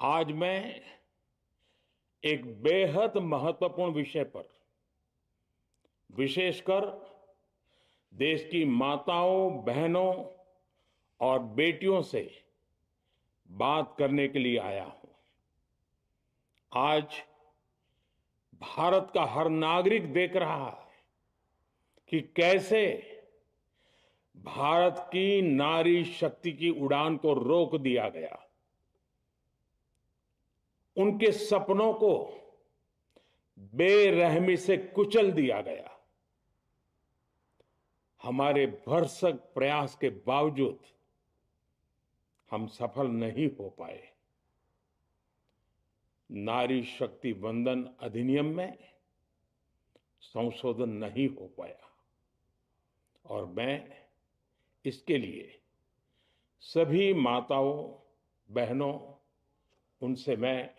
आज मैं एक बेहद महत्वपूर्ण विषय पर विशेषकर देश की माताओं, बहनों और बेटियों से बात करने के लिए आया हूं। आज भारत का हर नागरिक देख रहा है कि कैसे भारत की नारी शक्ति की उड़ान को रोक दिया गया, उनके सपनों को बेरहमी से कुचल दिया गया। हमारे भरसक प्रयास के बावजूद हम सफल नहीं हो पाए। नारी शक्ति वंदन अधिनियम में संशोधन नहीं हो पाया और मैं इसके लिए सभी माताओं, बहनों, उनसे मैं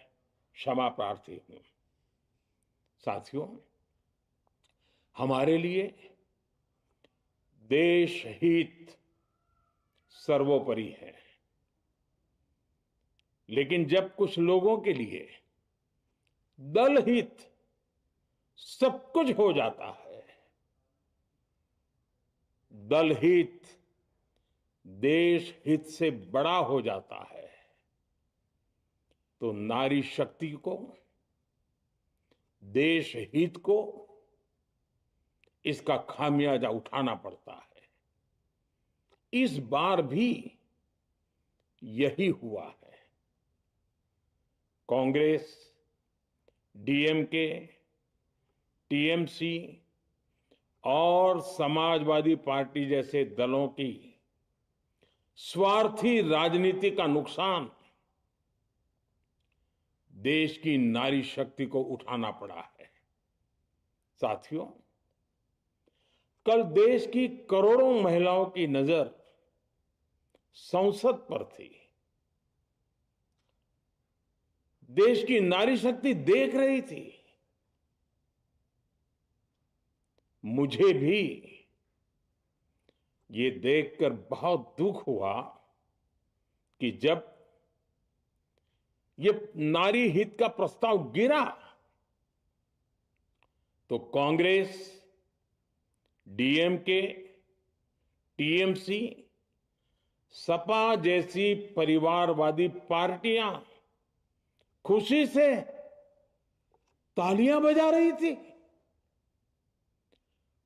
क्षमा प्रार्थी हूं। साथियों, हमारे लिए देश हित सर्वोपरि है, लेकिन जब कुछ लोगों के लिए दल हित सब कुछ हो जाता है, दल हित देश हित से बड़ा हो जाता है, तो नारी शक्ति को, देश हित को इसका खामियाजा उठाना पड़ता है। इस बार भी यही हुआ है। कांग्रेस, डीएमके, टीएमसी और समाजवादी पार्टी जैसे दलों की स्वार्थी राजनीति का नुकसान देश की नारी शक्ति को उठाना पड़ा है। साथियों, कल देश की करोड़ों महिलाओं की नजर संसद पर थी। देश की नारी शक्ति देख रही थी। मुझे भी ये देखकर बहुत दुख हुआ कि जब ये नारी हित का प्रस्ताव गिरा तो कांग्रेस, डीएमके, टीएमसी, सपा जैसी परिवारवादी पार्टियां खुशी से तालियां बजा रही थी।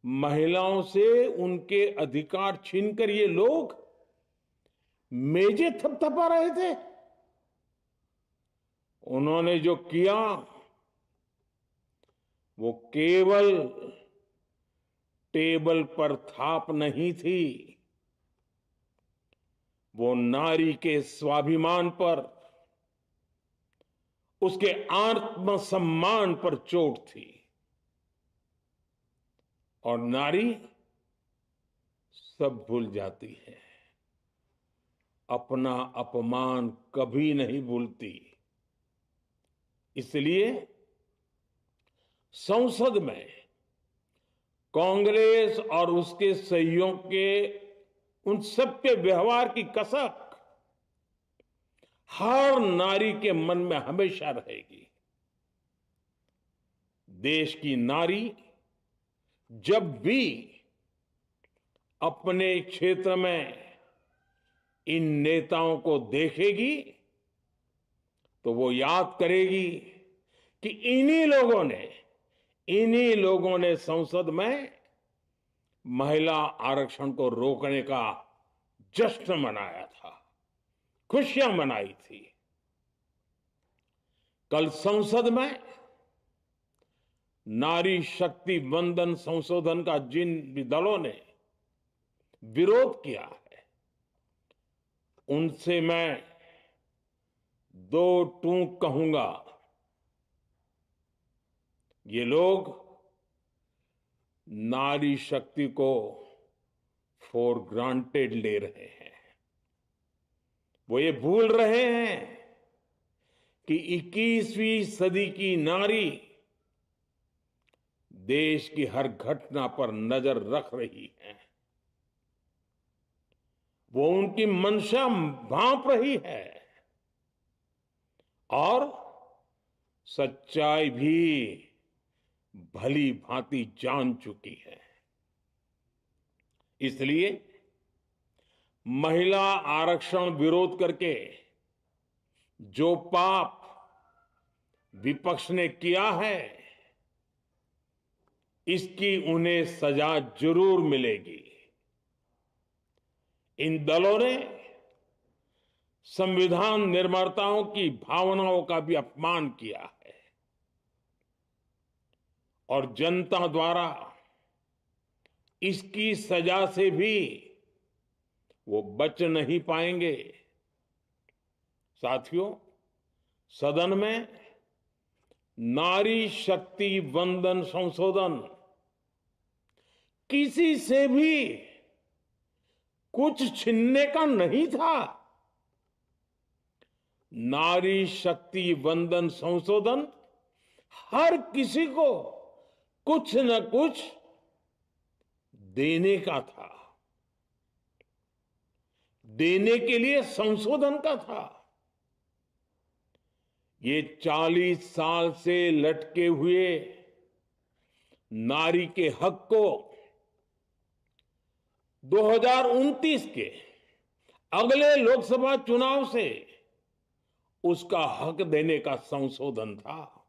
महिलाओं से उनके अधिकार छीनकर ये लोग मेजें थपथपा रहे थे। उन्होंने जो किया वो केवल टेबल पर थाप नहीं थी, वो नारी के स्वाभिमान पर, उसके आत्मसम्मान पर चोट थी। और नारी सब भूल जाती है, अपना अपमान कभी नहीं भूलती। इसलिए संसद में कांग्रेस और उसके सहयोग के उन सबके व्यवहार की कसक हर नारी के मन में हमेशा रहेगी। देश की नारी जब भी अपने क्षेत्र में इन नेताओं को देखेगी तो वो याद करेगी कि इन्हीं लोगों ने संसद में महिला आरक्षण को रोकने का जश्न मनाया था, खुशियां मनाई थी। कल संसद में नारी शक्ति वंदन संशोधन का जिन भी दलों ने विरोध किया है, उनसे मैं दो टूक कहूंगा। ये लोग नारी शक्ति को फॉर ग्रांटेड ले रहे हैं। वो ये भूल रहे हैं कि 21वीं सदी की नारी देश की हर घटना पर नजर रख रही है। वो उनकी मंशा भांप रही है और सच्चाई भी भली भांति जान चुकी है। इसलिए महिला आरक्षण विरोध करके जो पाप विपक्ष ने किया है, इसकी उन्हें सजा जरूर मिलेगी। इन दलों ने संविधान निर्माताओं की भावनाओं का भी अपमान किया है और जनता द्वारा इसकी सजा से भी वो बच नहीं पाएंगे। साथियों, सदन में नारी शक्ति वंदन संशोधन किसी से भी कुछ छीनने का नहीं था। नारी शक्ति वंदन संशोधन हर किसी को कुछ न कुछ देने का था, देने के लिए संशोधन का था। ये 40 साल से लटके हुए नारी के हक को 2029 के अगले लोकसभा चुनाव से उसका हक देने का संशोधन था।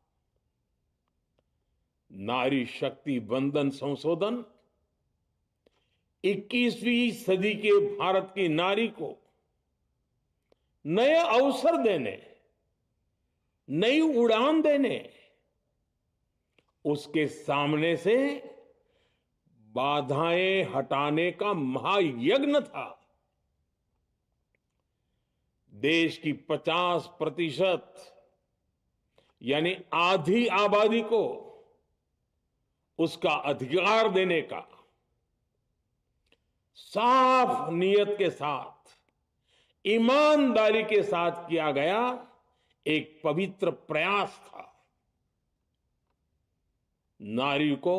नारी शक्ति वंदन संशोधन 21वीं सदी के भारत की नारी को नए अवसर देने, नई उड़ान देने, उसके सामने से बाधाएं हटाने का महायज्ञ था। देश की 50% यानी आधी आबादी को उसका अधिकार देने का साफ नियत के साथ, ईमानदारी के साथ किया गया एक पवित्र प्रयास था। नारी को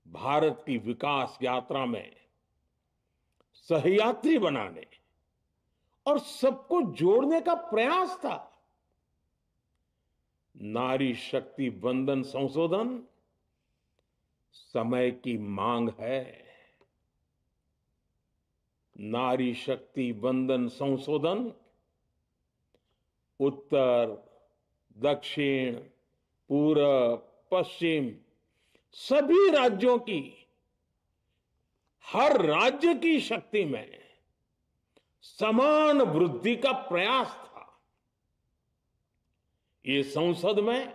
भारत की विकास यात्रा में सहयात्री बनाने और सबको जोड़ने का प्रयास था। नारी शक्ति वंदन संशोधन समय की मांग है। नारी शक्ति वंदन संशोधन उत्तर, दक्षिण, पूरब, पश्चिम सभी राज्यों की, हर राज्य की शक्ति में समान वृद्धि का प्रयास था। ये संसद में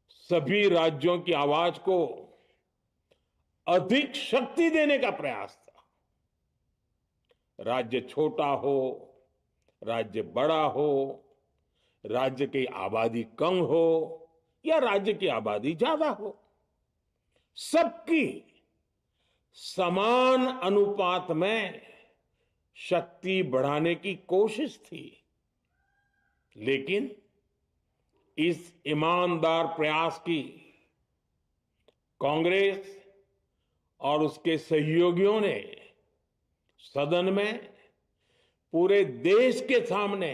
सभी राज्यों की आवाज को अधिक शक्ति देने का प्रयास था। राज्य छोटा हो, राज्य बड़ा हो, राज्य की आबादी कम हो या राज्य की आबादी ज्यादा हो, सबकी समान अनुपात में शक्ति बढ़ाने की कोशिश थी। लेकिन इस ईमानदार प्रयास की कांग्रेस और उसके सहयोगियों ने सदन में पूरे देश के सामने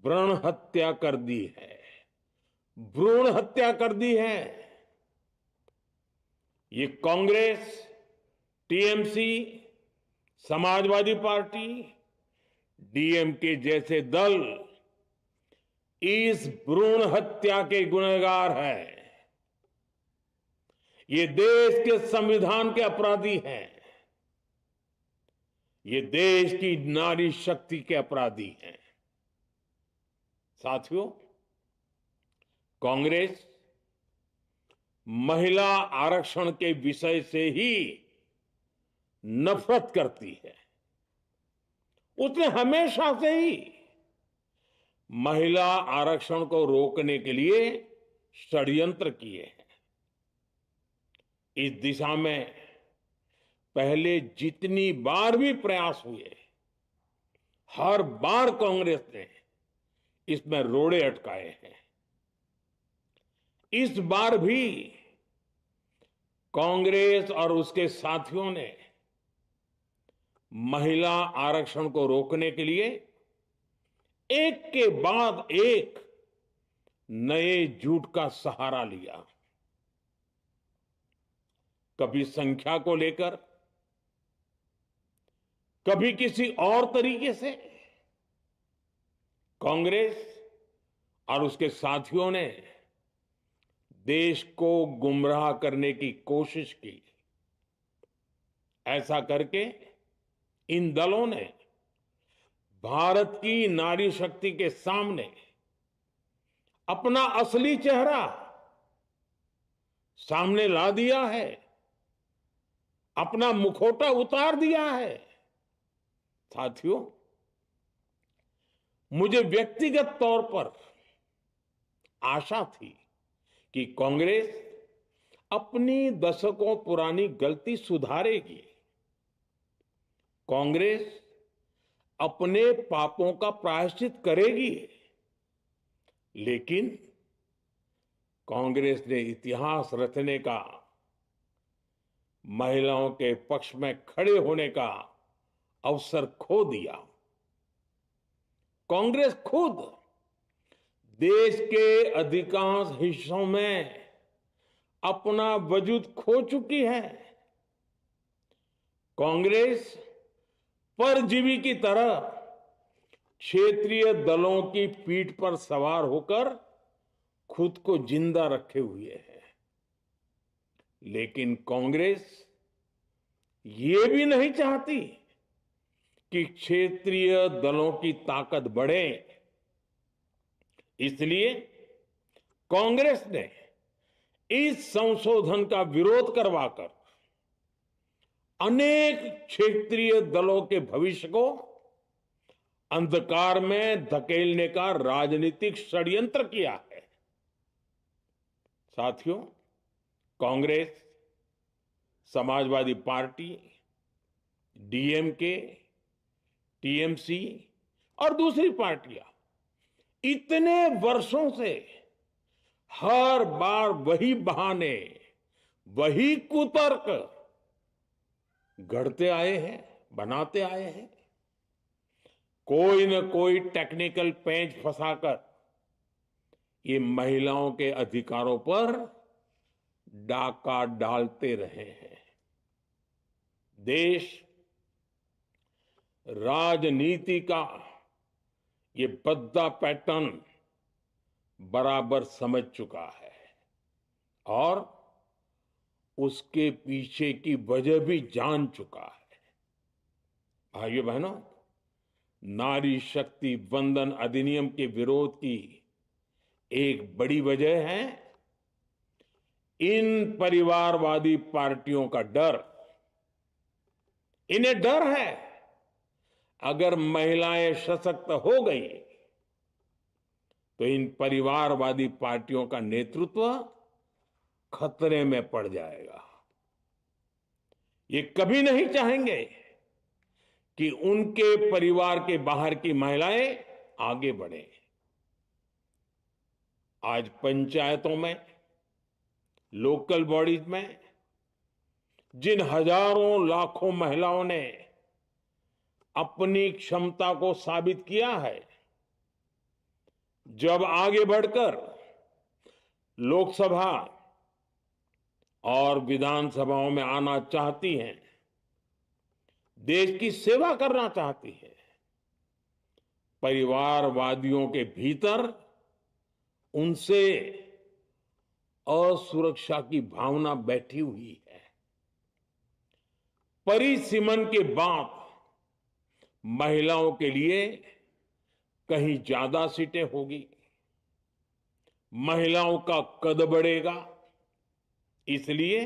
भ्रूण हत्या कर दी है, भ्रूण हत्या कर दी है। ये Congress, TMC, Samajwadi party, DMK जैसे दल इस भ्रूण हत्या के गुनहगार हैं। ये देश के संविधान के अपराधी हैं। ये देश की नारी शक्ति के अपराधी हैं। साथियों, कांग्रेस महिला आरक्षण के विषय से ही नफरत करती है। उसने हमेशा से ही महिला आरक्षण को रोकने के लिए षड्यंत्र किए हैं। इस दिशा में पहले जितनी बार भी प्रयास हुए, हर बार कांग्रेस ने इसमें रोड़े अटकाए हैं। इस बार भी कांग्रेस और उसके साथियों ने महिला आरक्षण को रोकने के लिए एक के बाद एक नए झूठ का सहारा लिया। कभी संख्या को लेकर, कभी किसी और तरीके से कांग्रेस और उसके साथियों ने देश को गुमराह करने की कोशिश की। ऐसा करके इन दलों ने भारत की नारी शक्ति के सामने अपना असली चेहरा सामने ला दिया है, अपना मुखौटा उतार दिया है। साथियों, मुझे व्यक्तिगत तौर पर आशा थी कि कांग्रेस अपनी दशकों पुरानी गलती सुधारेगी। कांग्रेस अपने पापों का प्रायश्चित करेगी। लेकिन कांग्रेस ने इतिहास रचने का, महिलाओं के पक्ष में खड़े होने का अवसर खो दिया। कांग्रेस खुद देश के अधिकांश हिस्सों में अपना वजूद खो चुकी है। कांग्रेस परजीवी की तरह क्षेत्रीय दलों की पीठ पर सवार होकर खुद को जिंदा रखे हुए है। लेकिन कांग्रेस ये भी नहीं चाहती कि क्षेत्रीय दलों की ताकत बढ़े। इसलिए कांग्रेस ने इस संशोधन का विरोध करवाकर अनेक क्षेत्रीय दलों के भविष्य को अंधकार में धकेलने का राजनीतिक षड्यंत्र किया है। साथियों, Congress, Samajwadi party, DMK, TMC और दूसरी पार्टियां इतने वर्षों से हर बार वही बहाने, वही कुतर्क गढ़ते आए हैं, बनाते आए हैं। कोई न कोई टेक्निकल पेंच फंसाकर ये महिलाओं के अधिकारों पर डाका डालते रहे हैं। देश राजनीति का ये भद्दा पैटर्न बराबर समझ चुका है और उसके पीछे की वजह भी जान चुका है। भाइयों बहनों, नारी शक्ति वंदन अधिनियम के विरोध की एक बड़ी वजह है इन परिवारवादी पार्टियों का डर। इन्हें डर है अगर महिलाएं सशक्त हो गई तो इन परिवारवादी पार्टियों का नेतृत्व खतरे में पड़ जाएगा। ये कभी नहीं चाहेंगे कि उनके परिवार के बाहर की महिलाएं आगे बढ़े। आज पंचायतों में, लोकल बॉडीज में जिन हजारों लाखों महिलाओं ने अपनी क्षमता को साबित किया है, जब आगे बढ़कर लोकसभा और विधानसभाओं में आना चाहती हैं, देश की सेवा करना चाहती है, परिवारवादियों के भीतर उनसे असुरक्षा की भावना बैठी हुई है। परिसीमन के बाद महिलाओं के लिए कहीं ज्यादा सीटें होगी, महिलाओं का कद बढ़ेगा। इसलिए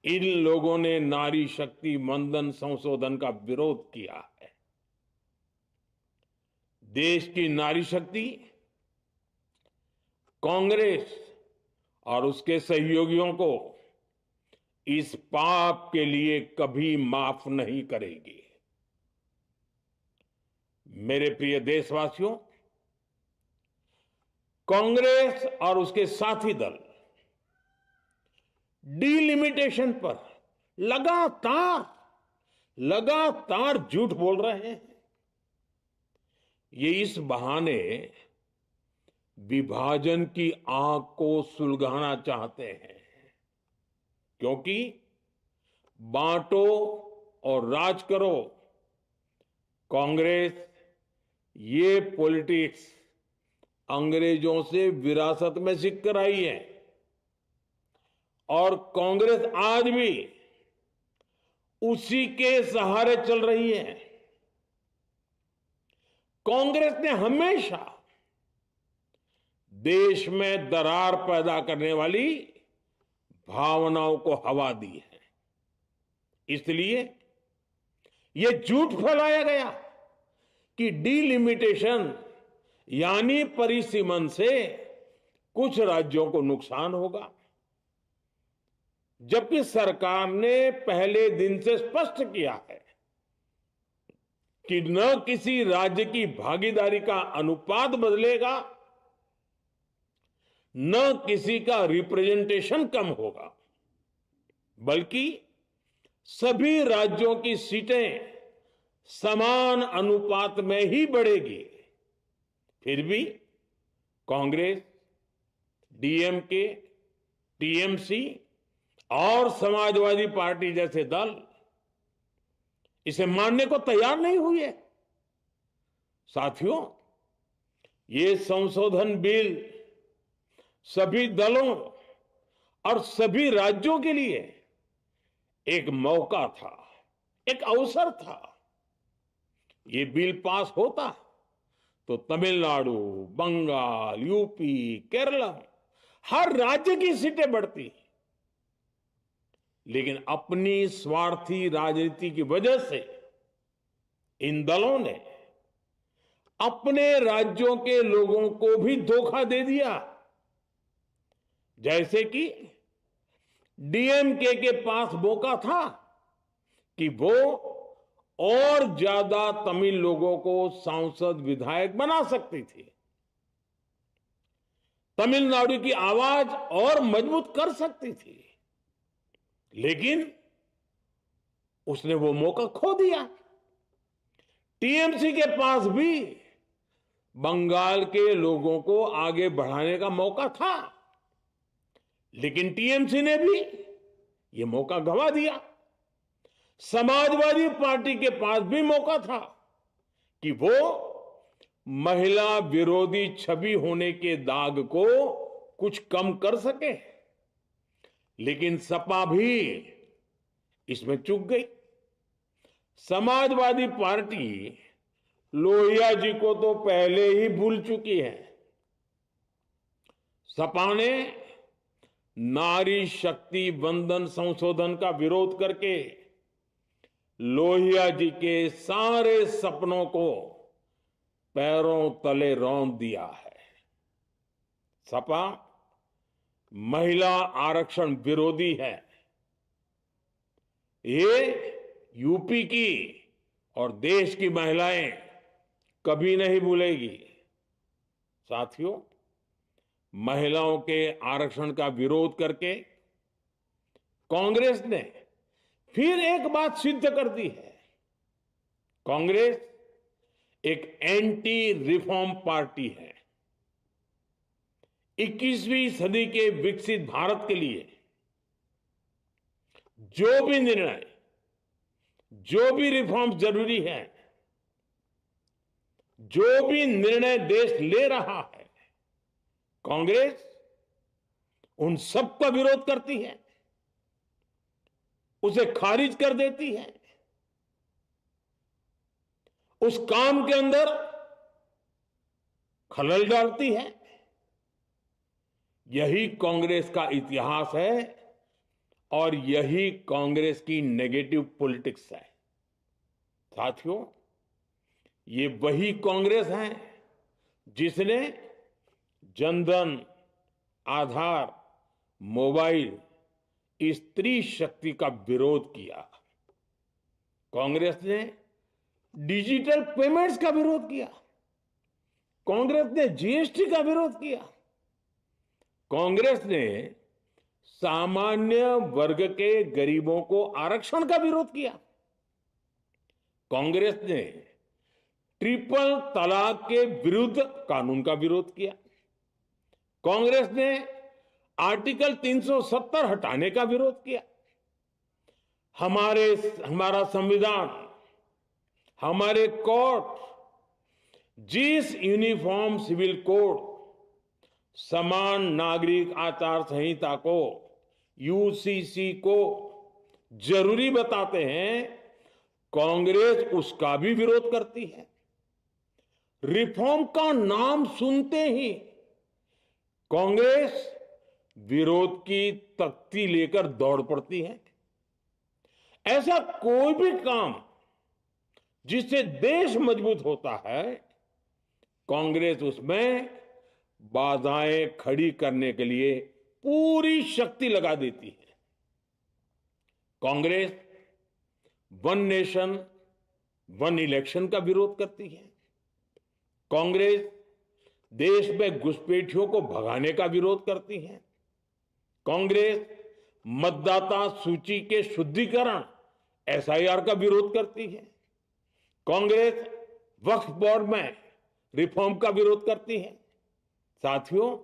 इन लोगों ने नारी शक्ति वंदन संशोधन का विरोध किया है। देश की नारी शक्ति कांग्रेस और उसके सहयोगियों को इस पाप के लिए कभी माफ नहीं करेगी। मेरे प्रिय देशवासियों, कांग्रेस और उसके साथी दल डिलिमिटेशन पर लगातार झूठ बोल रहे हैं। ये इस बहाने विभाजन की आग को सुलगाना चाहते हैं, क्योंकि बांटो और राज करो, कांग्रेस ये पॉलिटिक्स अंग्रेजों से विरासत में सीख कर आई है और कांग्रेस आज भी उसी के सहारे चल रही है। कांग्रेस ने हमेशा देश में दरार पैदा करने वाली भावनाओं को हवा दी है। इसलिए यह झूठ फैलाया गया कि डीलिमिटेशन यानी परिसीमन से कुछ राज्यों को नुकसान होगा, जबकि सरकार ने पहले दिन से स्पष्ट किया है कि न किसी राज्य की भागीदारी का अनुपात बदलेगा, न किसी का रिप्रेजेंटेशन कम होगा, बल्कि सभी राज्यों की सीटें समान अनुपात में ही बढ़ेगी। फिर भी कांग्रेस, डीएमके, टीएमसी और समाजवादी पार्टी जैसे दल इसे मानने को तैयार नहीं हुए। साथियों, ये संशोधन बिल सभी दलों और सभी राज्यों के लिए एक मौका था, एक अवसर था। ये बिल पास होता तो तमिलनाडु, बंगाल, यूपी, केरला हर राज्य की सीटें बढ़ती, लेकिन अपनी स्वार्थी राजनीति की वजह से इन दलों ने अपने राज्यों के लोगों को भी धोखा दे दिया। जैसे कि डीएमके के पास मौका था कि वो और ज्यादा तमिल लोगों को सांसद विधायक बना सकती थी, तमिलनाडु की आवाज और मजबूत कर सकती थी, लेकिन उसने वो मौका खो दिया। टीएमसी के पास भी बंगाल के लोगों को आगे बढ़ाने का मौका था, लेकिन टीएमसी ने भी ये मौका गंवा दिया। समाजवादी पार्टी के पास भी मौका था कि वो महिला विरोधी छवि होने के दाग को कुछ कम कर सके, लेकिन सपा भी इसमें चूक गई। समाजवादी पार्टी लोहिया जी को तो पहले ही भूल चुकी है। सपा ने नारी शक्ति वंदन संशोधन का विरोध करके लोहिया जी के सारे सपनों को पैरों तले रौंद दिया है। सपा महिला आरक्षण विरोधी है। ये यूपी की और देश की महिलाएं कभी नहीं भूलेगी। साथियों, महिलाओं के आरक्षण का विरोध करके कांग्रेस ने फिर एक बात सिद्ध कर दी है। कांग्रेस एक एंटी रिफॉर्म पार्टी है। 21वीं सदी के विकसित भारत के लिए जो भी निर्णय, जो भी रिफॉर्म जरूरी है, जो भी निर्णय देश ले रहा है, कांग्रेस उन सब का विरोध करती है, उसे खारिज कर देती है, उस काम के अंदर खलल डालती है। यही कांग्रेस का इतिहास है और यही कांग्रेस की नेगेटिव पॉलिटिक्स है। साथियों, ये वही कांग्रेस है जिसने जनधन, आधार, मोबाइल, स्त्री शक्ति का विरोध किया। कांग्रेस ने डिजिटल पेमेंट्स का विरोध किया। कांग्रेस ने जीएसटी का विरोध किया। कांग्रेस ने सामान्य वर्ग के गरीबों को आरक्षण का विरोध किया। कांग्रेस ने ट्रिपल तलाक के विरुद्ध कानून का विरोध किया। कांग्रेस ने आर्टिकल 370 हटाने का विरोध किया। हमारा संविधान, हमारे कोर्ट जिस यूनिफॉर्म सिविल कोड, समान नागरिक आचार संहिता को, यूसीसी को जरूरी बताते हैं, कांग्रेस उसका भी विरोध करती है। रिफॉर्म का नाम सुनते ही कांग्रेस विरोध की तख्ती लेकर दौड़ पड़ती है। ऐसा कोई भी काम जिससे देश मजबूत होता है, कांग्रेस उसमें बाधाएं खड़ी करने के लिए पूरी शक्ति लगा देती है। Congress one nation one election का विरोध करती है। कांग्रेस देश में घुसपैठियों को भगाने का विरोध करती है। कांग्रेस मतदाता सूची के शुद्धिकरण एसआईआर का विरोध करती है। कांग्रेस वक्फ बोर्ड में रिफॉर्म का विरोध करती है। साथियों,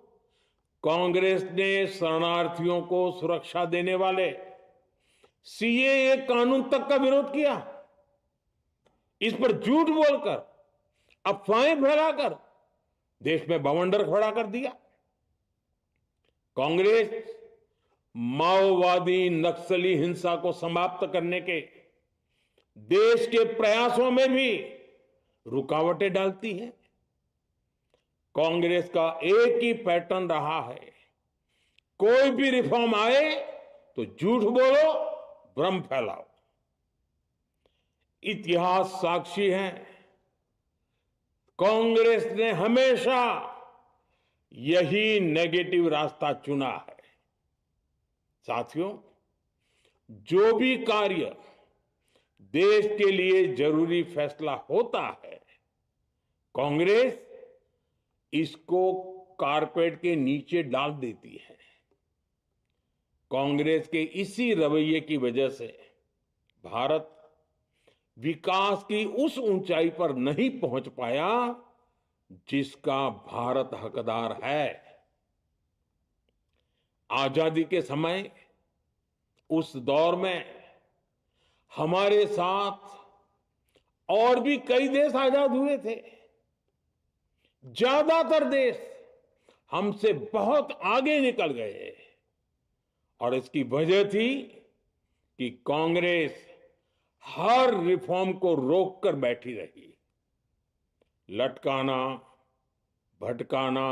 कांग्रेस ने शरणार्थियों को सुरक्षा देने वाले सीएए कानून तक का विरोध किया। इस पर झूठ बोलकर, अफवाहें फैलाकर देश में बवंडर खड़ा कर दिया। कांग्रेस माओवादी नक्सली हिंसा को समाप्त करने के देश के प्रयासों में भी रुकावटें डालती है। कांग्रेस का एक ही पैटर्न रहा है, कोई भी रिफॉर्म आए तो झूठ बोलो, भ्रम फैलाओ। इतिहास साक्षी है, कांग्रेस ने हमेशा यही नेगेटिव रास्ता चुना है। साथियों, जो भी कार्य देश के लिए जरूरी फैसला होता है, कांग्रेस इसको कारपेट के नीचे डाल देती है। कांग्रेस के इसी रवैये की वजह से भारत विकास की उस ऊंचाई पर नहीं पहुंच पाया जिसका भारत हकदार है। आजादी के समय उस दौर में हमारे साथ और भी कई देश आजाद हुए थे। ज्यादातर देश हमसे बहुत आगे निकल गए और इसकी वजह थी कि कांग्रेस हर रिफॉर्म को रोककर बैठी रही। लटकाना, भटकाना,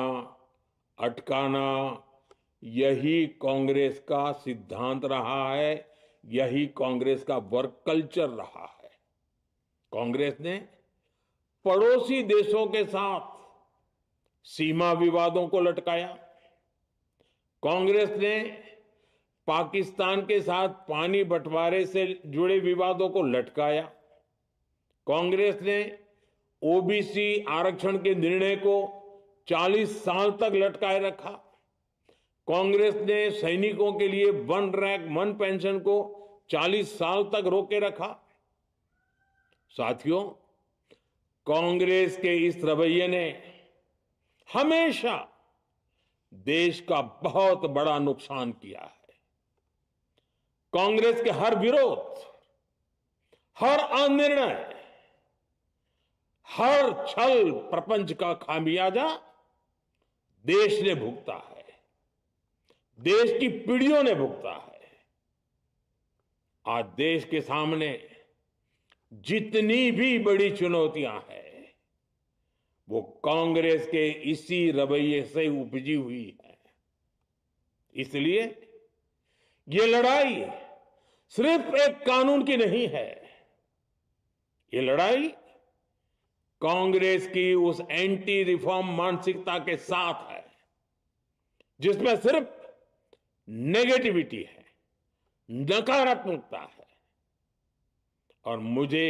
अटकाना, यही कांग्रेस का सिद्धांत रहा है, यही कांग्रेस का वर्क कल्चर रहा है। कांग्रेस ने पड़ोसी देशों के साथ सीमा विवादों को लटकाया। कांग्रेस ने पाकिस्तान के साथ पानी बंटवारे से जुड़े विवादों को लटकाया। कांग्रेस ने ओबीसी आरक्षण के निर्णय को 40 साल तक लटकाए रखा। कांग्रेस ने सैनिकों के लिए वन रैंक वन पेंशन को 40 साल तक रोके रखा। साथियों, कांग्रेस के इस रवैये ने हमेशा देश का बहुत बड़ा नुकसान किया है। कांग्रेस के हर विरोध, हर अनिर्णय, हर छल प्रपंच का खामियाजा देश ने भुगता है, देश की पीढ़ियों ने भुगता है। आज देश के सामने जितनी भी बड़ी चुनौतियां हैं, वो कांग्रेस के इसी रवैये से उपजी हुई है। इसलिए ये लड़ाई सिर्फ एक कानून की नहीं है, ये लड़ाई कांग्रेस की उस एंटी रिफॉर्म मानसिकता के साथ है जिसमें सिर्फ नेगेटिविटी है, नकारात्मकता है। और मुझे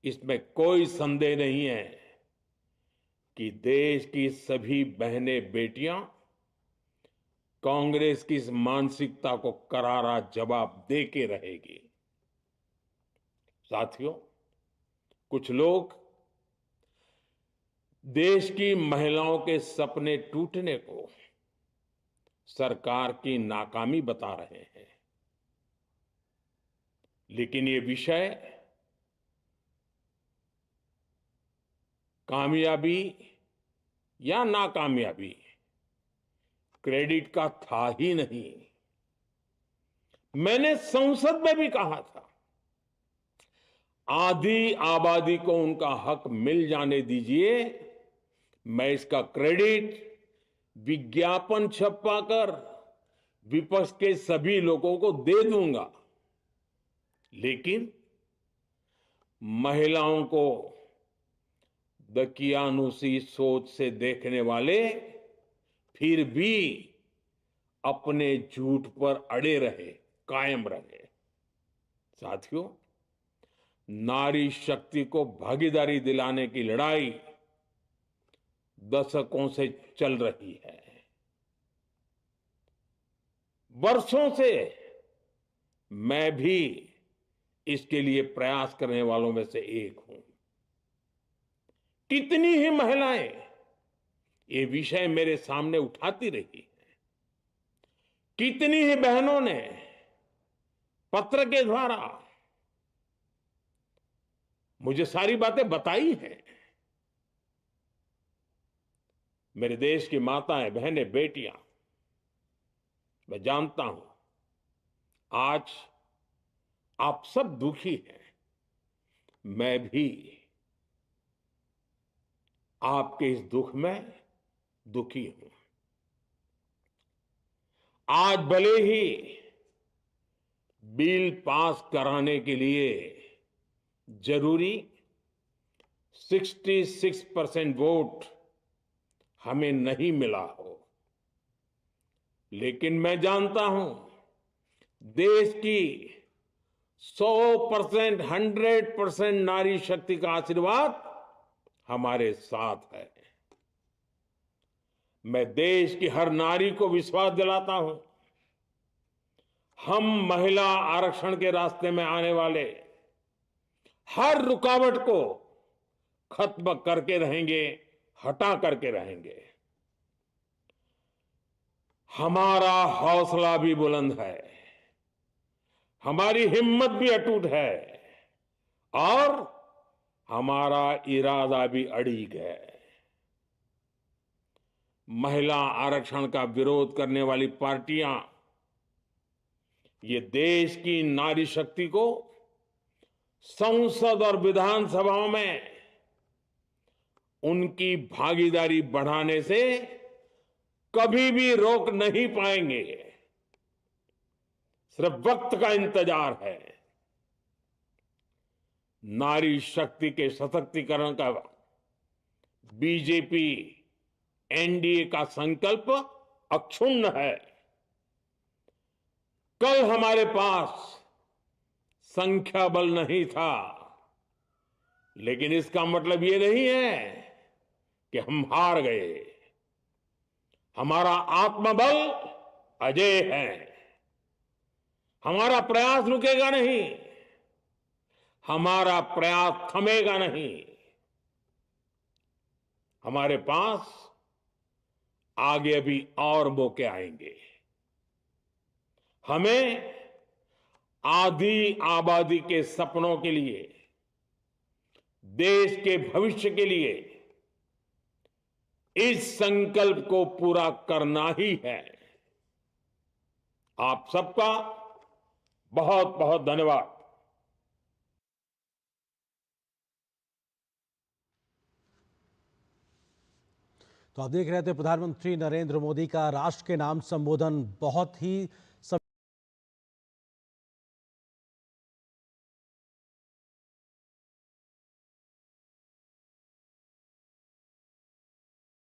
इसमें कोई संदेह नहीं है कि देश की सभी बहनें बेटियां कांग्रेस की इस मानसिकता को करारा जवाब दे के रहेगी। साथियों, कुछ लोग देश की महिलाओं के सपने टूटने को सरकार की नाकामी बता रहे हैं। लेकिन ये विषय कामयाबी या नाकामयाबी क्रेडिट का था ही नहीं। मैंने संसद में भी कहा था, आधी आबादी को उनका हक मिल जाने दीजिए, मैं इसका क्रेडिट विज्ञापन छपवाकर विपक्ष के सभी लोगों को दे दूंगा। लेकिन महिलाओं को दकियानुसी सोच से देखने वाले फिर भी अपने झूठ पर अड़े रहे, कायम रहे। साथियों, नारी शक्ति को भागीदारी दिलाने की लड़ाई दशकों से चल रही है। वर्षों से मैं भी इसके लिए प्रयास करने वालों में से एक हूं। कितनी ही महिलाएं ये विषय मेरे सामने उठाती रही हैं। कितनी ही बहनों ने पत्र के द्वारा मुझे सारी बातें बताई हैं। मेरे देश की माताएं, बहनें, बेटियां, मैं जानता हूं आज आप सब दुखी हैं। मैं भी आपके इस दुख में दुखी हूं। आज भले ही बिल पास कराने के लिए जरूरी 66% वोट हमें नहीं मिला हो, लेकिन मैं जानता हूं देश की 100%, 100% नारी शक्ति का आशीर्वाद हमारे साथ है। मैं देश की हर नारी को विश्वास दिलाता हूं, हम महिला आरक्षण के रास्ते में आने वाले हर रुकावट को खत्म करके रहेंगे, हटा करके रहेंगे। हमारा हौसला भी बुलंद है, हमारी हिम्मत भी अटूट है और हमारा इरादा भी अड़िग है। महिला आरक्षण का विरोध करने वाली पार्टियां ये देश की नारी शक्ति को संसद और विधानसभाओं में उनकी भागीदारी बढ़ाने से कभी भी रोक नहीं पाएंगे। सिर्फ वक्त का इंतजार है। नारी शक्ति के सशक्तिकरण का बीजेपी एनडीए का संकल्प अक्षुण्ण है। कल हमारे पास संख्या बल नहीं था, लेकिन इसका मतलब ये नहीं है कि हम हार गए। हमारा आत्मबल अजेय है। हमारा प्रयास रुकेगा नहीं, हमारा प्रयास थमेगा नहीं। हमारे पास आगे अभी और मौके आएंगे। हमें आधी आबादी के सपनों के लिए, देश के भविष्य के लिए इस संकल्प को पूरा करना ही है। आप सबका बहुत बहुत धन्यवाद। तो आप देख रहे थे प्रधानमंत्री नरेंद्र मोदी का राष्ट्र के नाम संबोधन बहुत ही